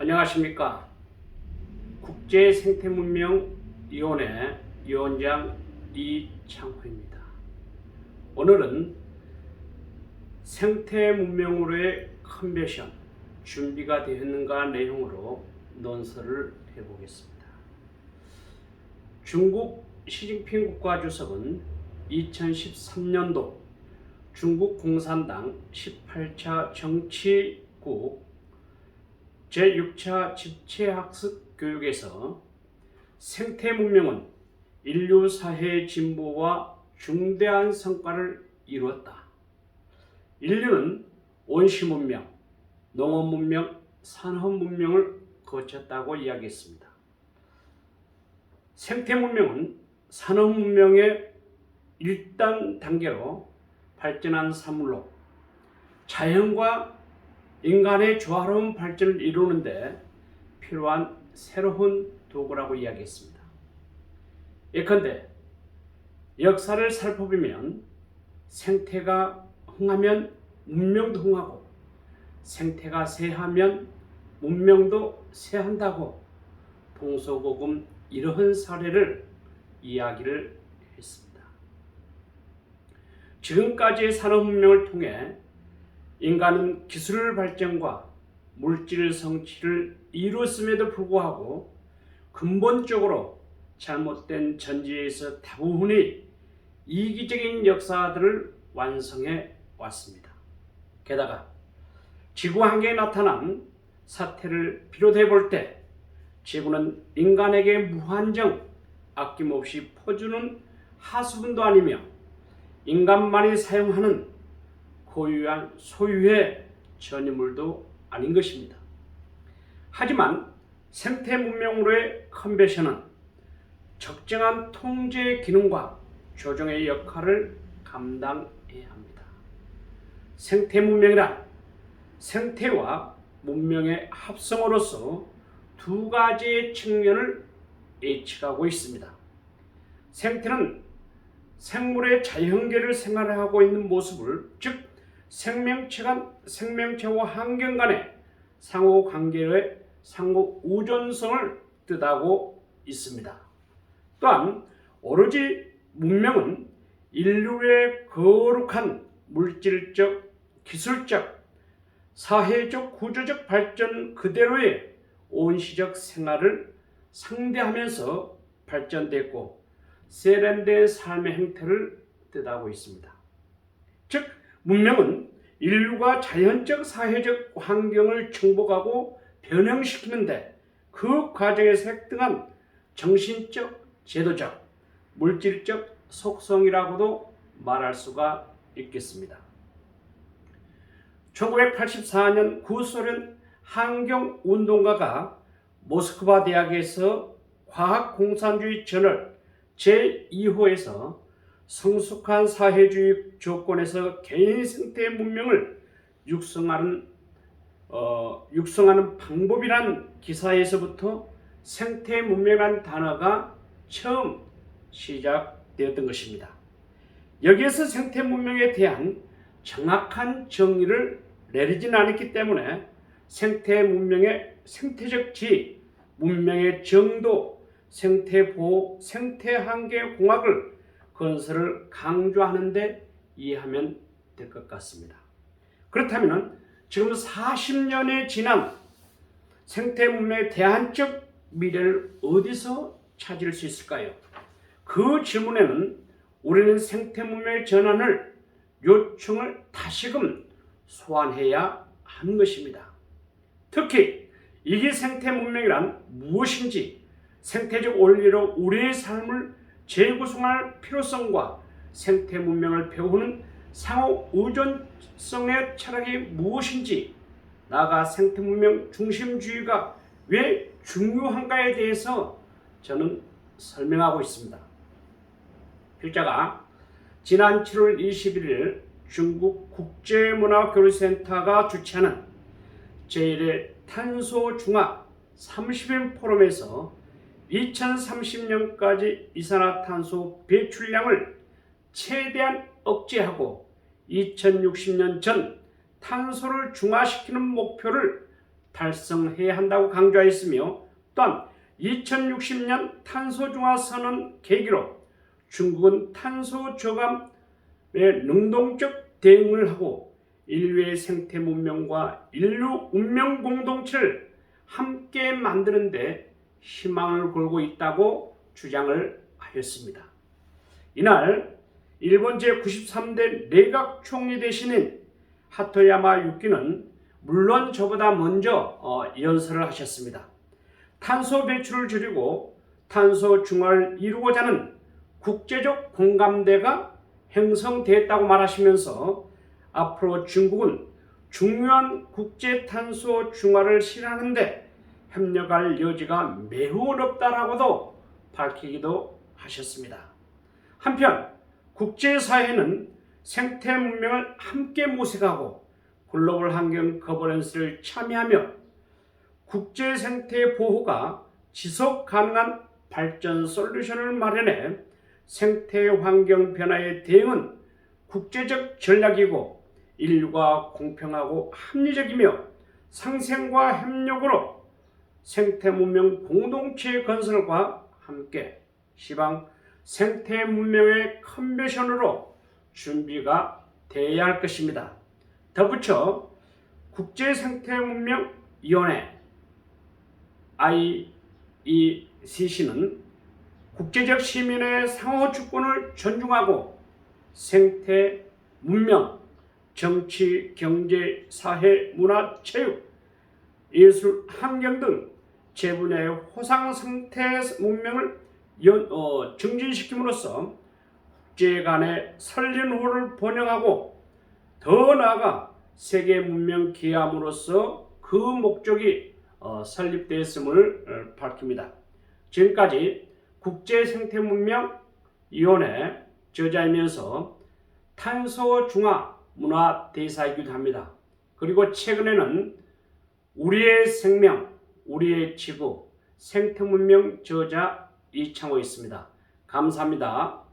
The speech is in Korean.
안녕하십니까. 국제생태문명위원회 위원장 이창호입니다. 오늘은 생태문명으로의 컨버션 준비가 되었는가 내용으로 논설을 해보겠습니다. 중국 시진핑 국가주석은 2013년도 중국 공산당 18차 정치국 제6차 집체학습 교육에서 생태문명은 인류 사회의 진보와 중대한 성과를 이루었다. 인류는 원시문명, 농업문명, 산업문명을 거쳤다고 이야기했습니다. 생태문명은 산업문명의 1단 단계로 발전한 사물로 자연과 인간의 조화로운 발전을 이루는데 필요한 새로운 도구라고 이야기했습니다. 예컨대 역사를 살펴보면 생태가 흥하면 문명도 흥하고 생태가 쇠하면 문명도 쇠한다고 동서고금 이러한 사례를 이야기를 했습니다. 지금까지의 산업문명을 통해 인간은 기술 발전과 물질 성취를 이루었음에도 불구하고 근본적으로 잘못된 전제에서 다분히 이기적인 역사들을 완성해 왔습니다. 게다가 지구 한계에 나타난 사태를 비롯해 볼 때 지구는 인간에게 무한정 아낌없이 퍼주는 하수분도 아니며 인간만이 사용하는 고유한 소유의 전유물도 아닌 것입니다. 하지만 생태문명으로의 컨버션은 적정한 통제 기능과 조정의 역할을 감당해야 합니다. 생태문명이란 생태와 문명의 합성어로서 두 가지의 측면을 예측하고 있습니다. 생태는 생물의 자연계를 생활하고 있는 모습을, 즉 생명체와 환경 간의 상호관계의 상호 우존성을 뜻하고 있습니다. 또한 오로지 문명은 인류의 거룩한 물질적, 기술적, 사회적, 구조적 발전 그대로의 온시적 생활을 상대하면서 발전됐고 세련된 삶의 행태를 뜻하고 있습니다. 즉 문명은 인류가 자연적, 사회적 환경을 정복하고 변형시키는데 그 과정에서 획득한 정신적, 제도적, 물질적 속성이라고도 말할 수가 있겠습니다. 1984년 구소련 환경운동가가 모스크바 대학에서 과학공산주의 저널 제2호에서 성숙한 사회주의 조건에서 개인 생태 문명을 육성하는 방법이란 기사에서부터 생태 문명이라는 단어가 처음 시작되었던 것입니다. 여기에서 생태 문명에 대한 정확한 정의를 내리진 않았기 때문에 생태 문명의 생태적 지위, 문명의 정도, 생태 보호, 생태 한계 공학을 건설을 강조하는 데 이해하면 될 것 같습니다. 그렇다면 지금 40년이 지난 생태 문명의 대안적 미래를 어디서 찾을 수 있을까요? 그 질문에는 우리는 생태 문명의 전환을 요청을 다시금 소환해야 하는 것입니다. 특히 이게 생태 문명이란 무엇인지, 생태적 원리로 우리의 삶을 재구성할 필요성과 생태 문명을 배우는 상호 의존성의 철학이 무엇인지, 나아가 생태 문명 중심주의가 왜 중요한가에 대해서 저는 설명하고 있습니다. 필자가 지난 7월 21일 중국 국제문화교류센터가 주최하는 제1회 탄소중화 30인 포럼에서 2030년까지 이산화탄소 배출량을 최대한 억제하고 2060년 전 탄소를 중화시키는 목표를 달성해야 한다고 강조하였으며 또한 2060년 탄소중화 선언 계기로 중국은 탄소 저감에 능동적 대응을 하고 인류의 생태 문명과 인류 운명 공동체를 함께 만드는 데 희망을 걸고 있다고 주장을 하였습니다. 이날 일본 제93대 내각 총리 대신인 하토야마 유키는 물론 저보다 먼저 연설을 하셨습니다. 탄소 배출을 줄이고 탄소 중화를 이루고자 하는 국제적 공감대가 형성됐다고 말하시면서 앞으로 중국은 중요한 국제 탄소 중화를 실현하는 데 협력할 여지가 매우 어렵다라고도 밝히기도 하셨습니다. 한편 국제사회는 생태 문명을 함께 모색하고 글로벌 환경 거버넌스를 참여하며 국제 생태 보호가 지속 가능한 발전 솔루션을 마련해 생태 환경 변화에 대응은 국제적 전략이고 인류가 공평하고 합리적이며 상생과 협력으로 생태 문명 공동체 건설과 함께 시방 생태 문명의 컨벤션으로 준비가 되어야 할 것입니다. 덧붙여 국제생태문명위원회 IECC는 국제적 시민의 상호 주권을 존중하고 생태, 문명, 정치, 경제, 사회, 문화, 체육, 예술, 환경 등 제분의 호상 생태 문명을 증진시킴으로써 국제 간의 설린호를 번영하고 더 나아가 세계 문명 기함으로써 그 목적이 설립되었음을 밝힙니다. 지금까지 국제생태문명위원회 저자이면서 탄소 중화 문화 대사이기도 합니다. 그리고 최근에는 우리의 생명, 우리의 지구, 생태문명 저자 이창호 있습니다. 감사합니다.